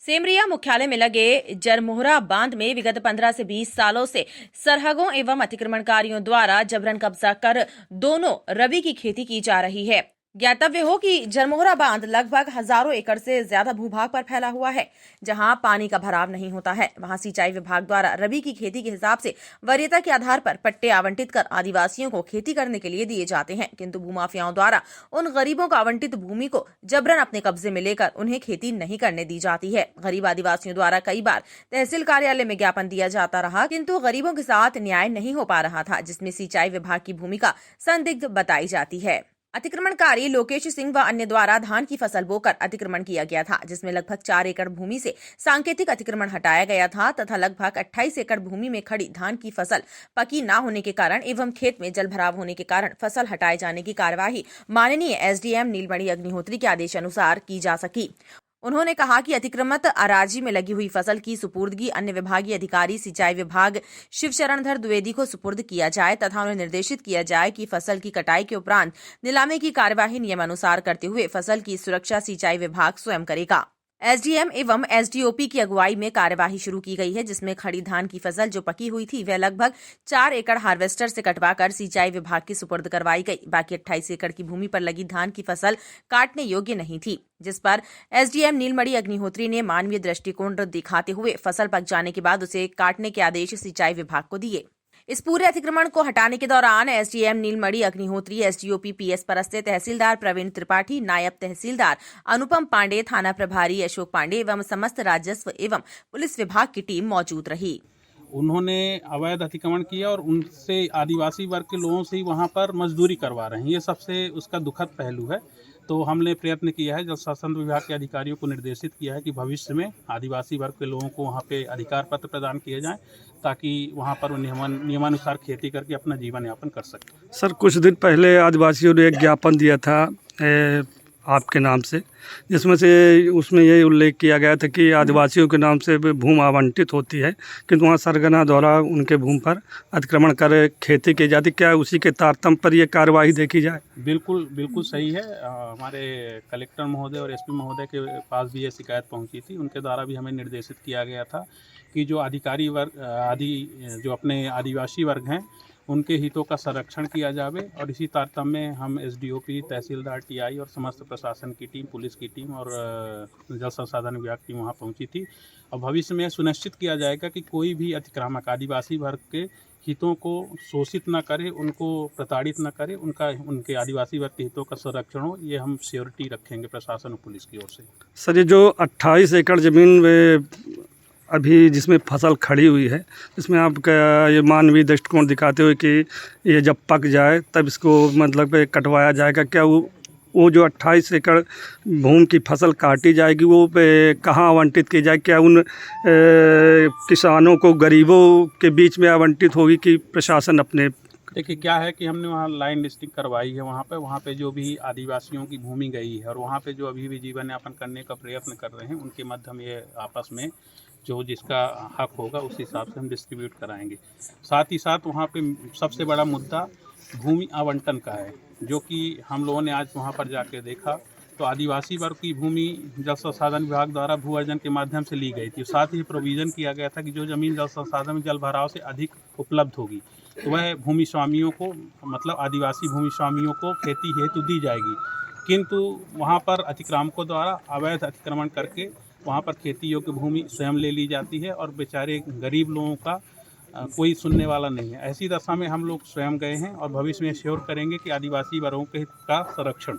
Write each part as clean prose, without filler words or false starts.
सेमरिया मुख्यालय में लगे जरमोहरा बांध में विगत 15 से 20 सालों से सरहगों एवं अतिक्रमणकारियों द्वारा जबरन कब्जा कर दोनों रबी की खेती की जा रही है। ज्ञातव्य हो कि जरमोहरा बांध लगभग हजारों एकड़ से ज्यादा भूभाग पर फैला हुआ है। जहां पानी का भराव नहीं होता है, वहां सिंचाई विभाग द्वारा रबी की खेती के हिसाब से वरीयता के आधार पर पट्टे आवंटित कर आदिवासियों को खेती करने के लिए दिए जाते हैं, किंतु भूमाफियाओं द्वारा उन गरीबों को आवंटित भूमि को जबरन अपने कब्जे में लेकर उन्हें खेती नहीं करने दी जाती है। गरीब आदिवासियों द्वारा कई बार तहसील कार्यालय में ज्ञापन दिया जाता रहा, किंतु गरीबों के साथ न्याय नहीं हो पा रहा था, जिसमें सिंचाई विभाग की भूमिका संदिग्ध बताई जाती है। अतिक्रमणकारी लोकेश सिंह व अन्य द्वारा धान की फसल बोकर अतिक्रमण किया गया था, जिसमें लगभग 4 एकड़ भूमि से सांकेतिक अतिक्रमण हटाया गया था तथा लगभग 28 एकड़ भूमि में खड़ी धान की फसल पकी न होने के कारण एवं खेत में जल भराव होने के कारण फसल हटाए जाने की कार्यवाही माननीय एसडीएम नीलमणि अग्निहोत्री के आदेश अनुसार की जा सकी। उन्होंने कहा कि अतिक्रमित अराजी में लगी हुई फसल की सुपुर्दगी अन्य विभागीय अधिकारी सिंचाई विभाग शिवशरणधर द्विवेदी को सुपुर्द किया जाए तथा उन्हें निर्देशित किया जाए कि फसल की कटाई के उपरांत नीलामी की कार्यवाही नियमानुसार करते हुए फसल की सुरक्षा सिंचाई विभाग स्वयं करेगा। एसडीएम एवं एसडीओपी की अगुवाई में कार्यवाही शुरू की गई है, जिसमें खड़ी धान की फसल जो पकी हुई थी वह लगभग 4 एकड़ हार्वेस्टर से कटवाकर सिंचाई विभाग की सुपुर्द करवाई गई। बाकी 28 एकड़ की भूमि पर लगी धान की फसल काटने योग्य नहीं थी, जिस पर एसडीएम नीलमणि अग्निहोत्री ने मानवीय दृष्टिकोण दिखाते हुए फसल पक जाने के बाद उसे काटने के आदेश सिंचाई विभाग को दिए। इस पूरे अतिक्रमण को हटाने के दौरान SDM Neelmani Agnihotri, SDOP PS Paraste, तहसीलदार प्रवीण त्रिपाठी, नायब तहसीलदार अनुपम पांडे, थाना प्रभारी अशोक पांडे एवं समस्त राजस्व एवं पुलिस विभाग की टीम मौजूद रही। उन्होंने अवैध अतिक्रमण किया और उनसे आदिवासी वर्ग के लोगों से ही वहाँ पर मजदूरी करवा रहे हैं। ये सबसे उसका दुखद पहलू है। तो हमने प्रयत्न किया है, जल शासन विभाग के अधिकारियों को निर्देशित किया है कि भविष्य में आदिवासी वर्ग के लोगों को वहाँ पे अधिकार पत्र प्रदान किए जाएं, ताकि वहाँ पर नियमानुसार खेती करके अपना जीवन यापन कर सकें। सर, कुछ दिन पहले आदिवासियों ने एक ज्ञापन दिया था आपके नाम से, जिसमें से उसमें ये उल्लेख किया गया था कि आदिवासियों के नाम से भूमि आवंटित होती है, किंतु वहाँ सरगना द्वारा उनके भूमि पर अतिक्रमण कर खेती की जाती। क्या उसी के तारतम्य पर ये कार्यवाही देखी जाए? बिल्कुल बिल्कुल सही है। हमारे कलेक्टर महोदय और एसपी महोदय के पास भी ये शिकायत पहुँची थी। उनके द्वारा भी हमें निर्देशित किया गया था कि जो अधिकारी वर्ग जो अपने आदिवासी वर्ग हैं उनके हितों का संरक्षण किया जाए, और इसी तारतम्य में हम एसडीओपी, तहसीलदार, टीआई और समस्त प्रशासन की टीम, पुलिस की टीम और जल संसाधन विभाग की वहाँ पहुँची थी। और भविष्य में सुनिश्चित किया जाएगा कि कोई भी अतिक्रमक आदिवासी वर्ग के हितों को शोषित न करे, उनको प्रताड़ित न करे, उनके आदिवासी वर्ग के हितों का संरक्षण हो। ये हम श्योरिटी रखेंगे प्रशासन और पुलिस की ओर से। सर, ये जो 28 एकड़ ज़मीन अभी जिसमें फसल खड़ी हुई है, इसमें आपका ये मानवीय दृष्टिकोण दिखाते हुए कि ये जब पक जाए तब इसको मतलब कटवाया जाएगा, क्या वो जो 28 एकड़ भूमि की फसल काटी जाएगी वो कहाँ आवंटित की जाएगी? क्या उन किसानों को, गरीबों के बीच में आवंटित होगी कि प्रशासन अपने? देखिए, क्या है कि हमने वहाँ लाइन लिस्टिंग करवाई है। वहाँ पे जो भी आदिवासियों की भूमि गई है और वहाँ पे जो अभी भी जीवन यापन करने का प्रयत्न कर रहे हैं, उनके मध्य हम ये आपस में जो जिसका हक होगा उस हिसाब से हम डिस्ट्रीब्यूट कराएंगे। साथ ही साथ वहाँ पे सबसे बड़ा मुद्दा भूमि आवंटन का है, जो कि हम लोगों ने आज वहाँ पर जाके देखा तो आदिवासी वर्ग की भूमि जल संसाधन विभाग द्वारा भू अर्जन के माध्यम से ली गई थी। साथ ही प्रोविज़न किया गया था कि जो ज़मीन जल संसाधन में जल भराव से अधिक उपलब्ध होगी तो वह भूमि स्वामियों को, मतलब आदिवासी भूमि स्वामियों को खेती हेतु दी जाएगी। किंतु वहाँ पर अतिक्रमकों द्वारा अवैध अतिक्रमण करके वहाँ पर खेती योग्य भूमि स्वयं ले ली जाती है और बेचारे गरीब लोगों का कोई सुनने वाला नहीं है। ऐसी दशा में हम लोग स्वयं गए हैं और भविष्य में श्योर करेंगे कि आदिवासी वर्गों के हित का संरक्षण।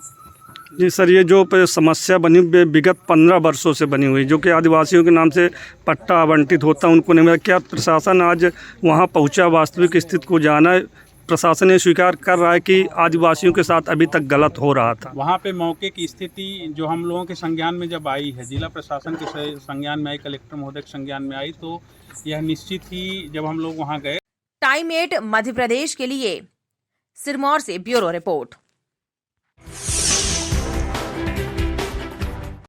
जी सर, ये जो समस्या बनी विगत 15 वर्षों से बनी हुई, जो कि आदिवासियों के नाम से पट्टा आवंटित होता उनको नहीं मिला, क्या प्रशासन आज वहाँ पहुँचा, वास्तविक स्थिति को जाना? प्रशासन ये स्वीकार कर रहा है कि आदिवासियों के साथ अभी तक गलत हो रहा था। वहाँ पे मौके की स्थिति जो हम लोगों के संज्ञान में जब आई है, जिला प्रशासन के संज्ञान में आई, कलेक्टर महोदय के संज्ञान में आई, तो यह निश्चित ही जब हम लोग वहाँ गए। टाइम 8 मध्य प्रदेश के लिए सिरमौर से ब्यूरो रिपोर्ट।